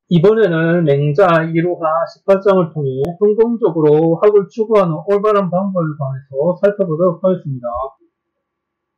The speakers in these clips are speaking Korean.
이번에는 맹자 이루하 18장을 통해 성공적으로 학을 추구하는 올바른 방법에 관해서 살펴보도록 하겠습니다.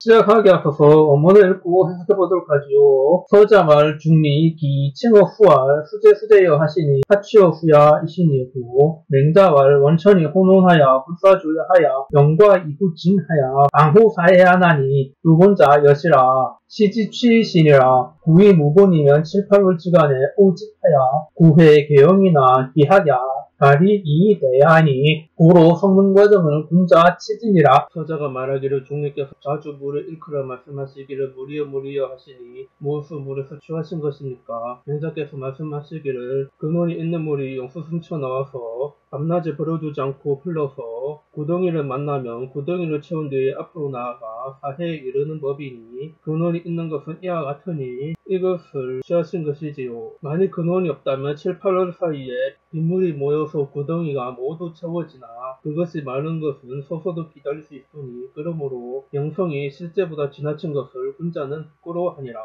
시작하기 앞서서 원문을 읽고 해석해보도록 하지요. 서자말 중리 기 칭어 후알 수제수제여 하시니 하치어 후야 이신이었고 맹자왈 원천이 혼혼하야 불사주하야 영과 이구진하야 방호사해하나니 두본자 여시라 시지취신이라 구위 무본이면 7,8월지간에 오직하야 구회 개영이나 기하야 가리 이대하니 고로 성능 과정을 군자 치진이라. 서자가 말하기를 중리께서 자주 물을 일컬어 말씀하시기를 무리여 하시니 무엇을 물에서 취하신 것입니까? 맹자께서 말씀하시기를 근원이 있는 물이 용수 숨쳐 나와서 밤낮에 버려두지 않고 흘러서 구덩이를 만나면 구덩이를 채운 뒤에 앞으로 나아가 사해에 이르는 법이니 근원이 있는 것은 이와 같으니 이것을 취하신 것이지요. 만일 근원이 없다면 7, 8월 사이에 빗물이 모여서 구덩이가 모두 채워지나 그것이 많은 것은 서서도 기다릴 수 있으니 그러므로 영성이 실제보다 지나친 것을 군자는 부끄러워하니라.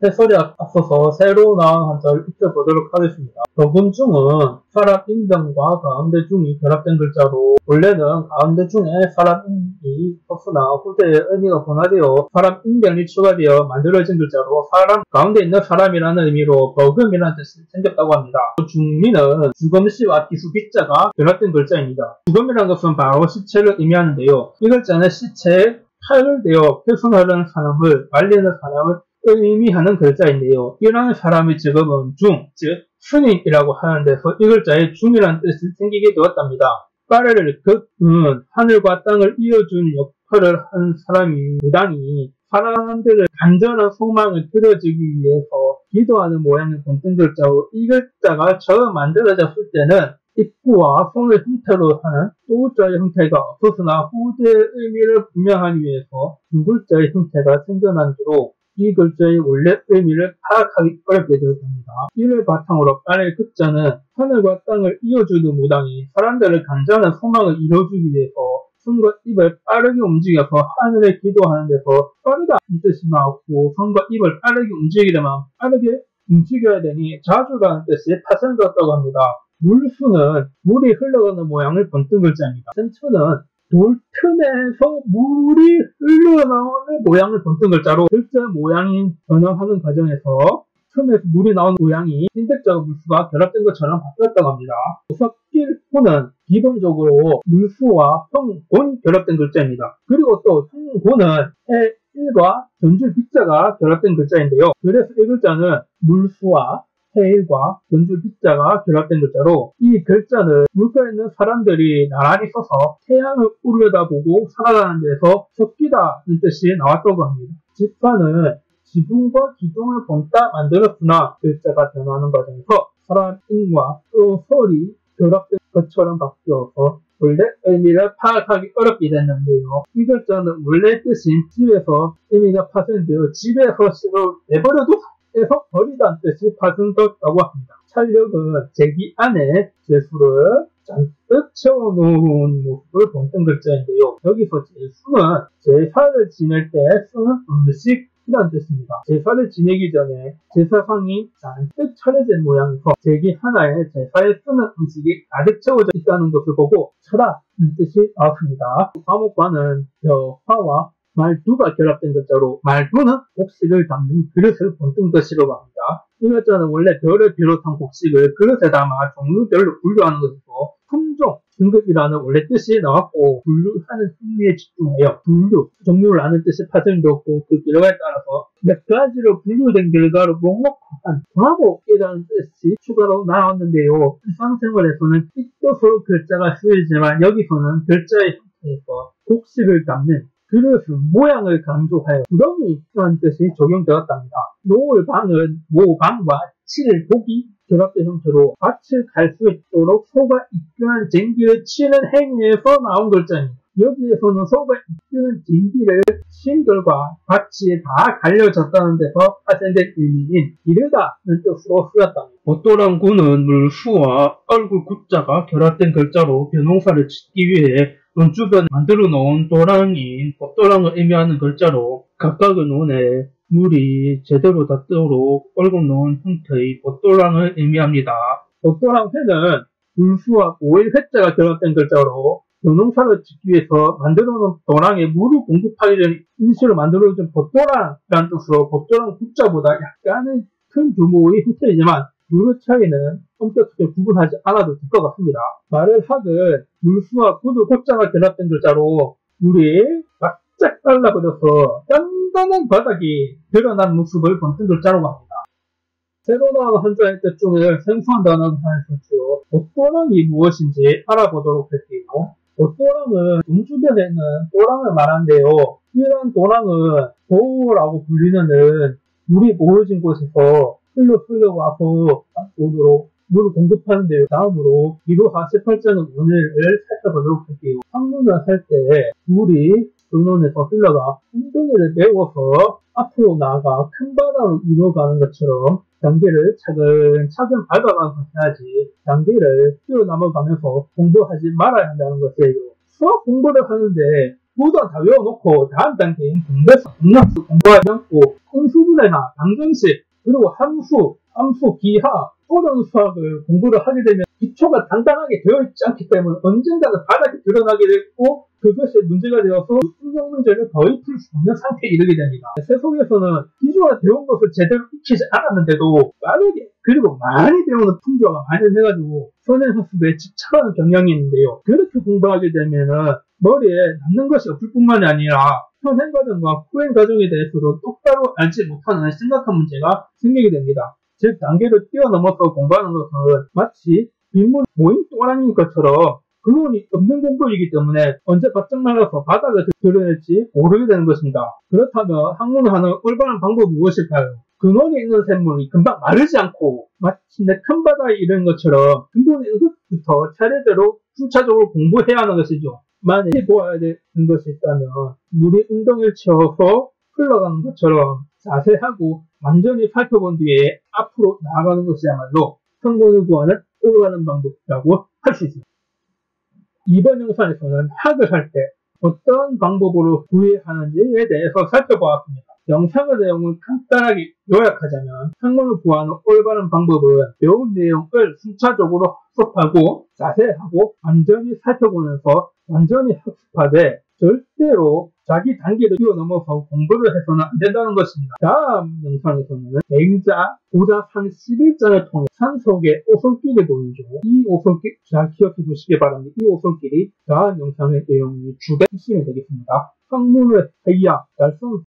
해설이 앞서서 새로 나온 한자를 익혀보도록 하겠습니다. 더군중은 사람 인병과 가운데 중이 결합된 글자로 원래는 가운데 중에 사람 인이 없으나 후대에 의미가 변화되어 사람 인병이 추가되어 만들어진 글자로 사람 가운데 있는 사람이라는 의미로 버금이라는 뜻이 생겼다고 합니다. 중리는 주검시와 기수비자가 결합된 글자입니다. 주검이라는 것은 바로 시체를 의미하는데요. 이 글자는 시체에 칼을 대어 표순하려는 사람을 말리는 사람을 의미하는 글자인데요. 이라는 사람의 직업은 중, 즉 스님이라고 하는 데서 이 글자에 중이라는 뜻이 생기게 되었답니다. 빠르를 극은 하늘과 땅을 이어주는 역할을 한 사람이 무당이 사람들의 간절한 소망을 들어주기 위해서 기도하는 모양의 본뜬 글자로 이 글자가 처음 만들어졌을 때는 입구와 손을 형태로 하는 두 글자의 형태가 없었으나 후대의 의미를 분명하기 위해서 두 글자의 형태가 생겨난 뒤로 이 글자의 원래 의미를 파악하기 어렵게 되었습니다. 이를 바탕으로 빠르의 극자는 하늘과 땅을 이어주는 무당이 사람들의 간절한 소망을 이뤄주기 위해서 손과 입을 빠르게 움직여서 하늘에 기도하는 데서 빠르다 이 뜻이 나왔고 손과 입을 빠르게 움직이려면 빠르게 움직여야 되니 자주라는 뜻이 파생되었다고 합니다. 물수는 물이 흘러가는 모양을 본뜬 글자입니다. 센처는 돌 틈에서 물이 흘러나오는 모양을 본뜬 글자로 글자 모양이 변화하는 과정에서 틈에서 물이 나오는 모양이 신택자와 물수가 결합된 것처럼 바뀌었다고 합니다. 섞일 호는 기본적으로 물수와 형곤 결합된 글자입니다. 그리고 또 형곤은 해일과 전줄 빗자가 결합된 글자인데요. 그래서 이 글자는 물수와 해일과 전줄 빗자가 결합된 글자로 이 글자는 물가에 있는 사람들이 나란히 서서 태양을 올려다보고 살아가는 데서 섞이다는 뜻이 나왔다고 합니다. 집사는 지붕과 기둥을 본따 만들었으나 글자가 변화하는 과정에서 사람인과 또 설이 결합된 것처럼 바뀌어서 원래 의미를 파악하기 어렵게 됐는데요. 이 글자는 원래 뜻인 집에서 의미가 파생되어 집에서 씨를 내버려둬 에서 버리다는 뜻이 파생되었다고 합니다. 찰력은 제기 안에 제수를 잔뜩 채워놓은 모습을 본뜬 글자인데요. 여기서 제수는 제사를 지낼 때 쓰는 음식이라는 뜻입니다. 제사를 지내기 전에 제사상이 잔뜩 차려진 모양에서 제기 하나에 제사에 쓰는 음식이 가득 채워져 있다는 것을 보고 차라는 뜻이 나왔습니다. 과목과는 벼화와 말두가 결합된 글자로 말두는 곡식을 담는 그릇을 본뜬 것이라고 합니다. 이 글자는 원래 별을 비롯한 곡식을 그릇에 담아 종류별로 분류하는 것이고 품종, 등급이라는 원래 뜻이 나왔고 분류하는 흥미에 집중하여 분류, 종류를 아는 뜻이 파생되었고 그 결과에 따라서 몇 가지로 분류된 결과로 목록한 과목이라는 뜻이 추가로 나왔는데요. 일상생활에서는 이 뜻으로 글자가 쓰이지만 여기서는 글자의 형태에서 곡식을 담는 그릇은 모양을 강조하여 구덩이라는 뜻이 적용되었답니다. 노을방은 모방과 칠, 독이 결합된 형태로 밭을 갈 수 있도록 소가 이끄는 쟁기를 치는 행위에서 나온 글자입니다. 여기에서는 소가 이끄는 쟁기를 친 결과 밭이 다 갈려졌다는 데서 파생된 의미인 이르다는 뜻으로 쓰였답니다. 봇도랑구는 물수와 얼굴 구자가 결합된 글자로 변홍사를 짓기 위해 논주변에 만들어 놓은 도랑인 봇도랑을 의미하는 글자로 각각의 논에 물이 제대로 닿도록 얽어놓은 형태의 봇도랑을 의미합니다. 봇도랑 회는 물수와 오일 회자가 결합된 글자로 농사를 짓기 위해서 만들어놓은 도랑에 물을 공급하기 전에 임시로 만들어준 봇도랑이라는 뜻으로 봇도랑 국자보다 약간은 큰 규모의 형태이지만 물의 차이는 엄격하게 구분하지 않아도 될 것 같습니다. 말을 학은 물수와 구두 고자가 결합된 글자로 물이 바짝 빨라버려서 단단한 바닥이 드러난 모습을 본뜬 글자라고 합니다. 새로 나온 한자의 뜻 중에 생소한 단어가 하나 있었죠. 봇도랑이 무엇인지 알아보도록 할게요. 봇도랑은 음주변에 있는 도랑을 말하는데요. 이런 도랑은 보호라고 불리는 물이 모여진 곳에서 흘러와서 땅속으로 물을 공급하는데요. 다음으로 기로하 18장의 원리를 살펴보도록 할게요. 항문을 할 때 물이 근원에서 흘러가 웅덩이를 메워서 앞으로 나아가 큰 바다로 이루어가는 것처럼 단계를 차근차근 밟아가면서 해야지 단계를 뛰어넘어가면서 공부하지 말아야 한다는 것이에요. 수학 공부를 하는데 모두 다 외워놓고 다음 단계인 공배수, 공락수 공부하지 않고 공수분해나 방정식 그리고 함수, 기하, 어려운 수학을 공부를 하게 되면 기초가 단단하게 되어 있지 않기 때문에 언젠가는 바닥이 드러나게 되고 그것이 문제가 되어서 응용 문제를 거의 풀 수 없는 상태에 이르게 됩니다. 세속에서는 기초가 배운 것을 제대로 익히지 않았는데도 빠르게 그리고 많이 배우는 풍조가 발현해가지고 선행학습에 집착하는 경향이 있는데요. 그렇게 공부하게 되면은 머리에 남는 것이 없을 뿐만이 아니라 현행 과정과 후행 과정에 대해서도 똑바로 알지 못하는 심각한 문제가 생기게 됩니다. 즉 단계를 뛰어넘어서 공부하는 것은 마치 빗물 모인 또랑인 것처럼 근원이 없는 공부이기 때문에 언제 바짝 말라서 바닥을 드러낼지 모르게 되는 것입니다. 그렇다면 학문을 하는 올바른 방법은 무엇일까요? 근원이 있는 샘물이 금방 마르지 않고 마치 내 큰 바다에 이르는 것처럼 근본에 있는 것부터 차례대로 순차적으로 공부해야 하는 것이죠. 만약에 보아야 되는 것이 있다면 물이 웅덩이를 채워서 흘러가는 것처럼 자세하고 완전히 살펴본 뒤에 앞으로 나아가는 것이야말로 성공을 구하는 올바른 방법이라고 할 수 있습니다. 이번 영상에서는 학을 할 때 어떤 방법으로 구애하는지에 대해서 살펴보았습니다. 영상의 내용을 간단하게 요약하자면 학문을 구하는 올바른 방법은 배운 내용을 순차적으로 학습하고 자세하고 완전히 살펴보면서 완전히 학습하되 절대로 자기 단계를 뛰어넘어서 공부를 해서는 안 된다는 것입니다. 다음 영상에서는 맹자, 고자 산 11장을 통해 산 속에 오솔길이 보이죠. 이 오솔길 잘 기억해 주시기 바랍니다. 이 오솔길이 다음 영상의 내용이 주된 핵심이 되겠습니다. 학문을 해야 달성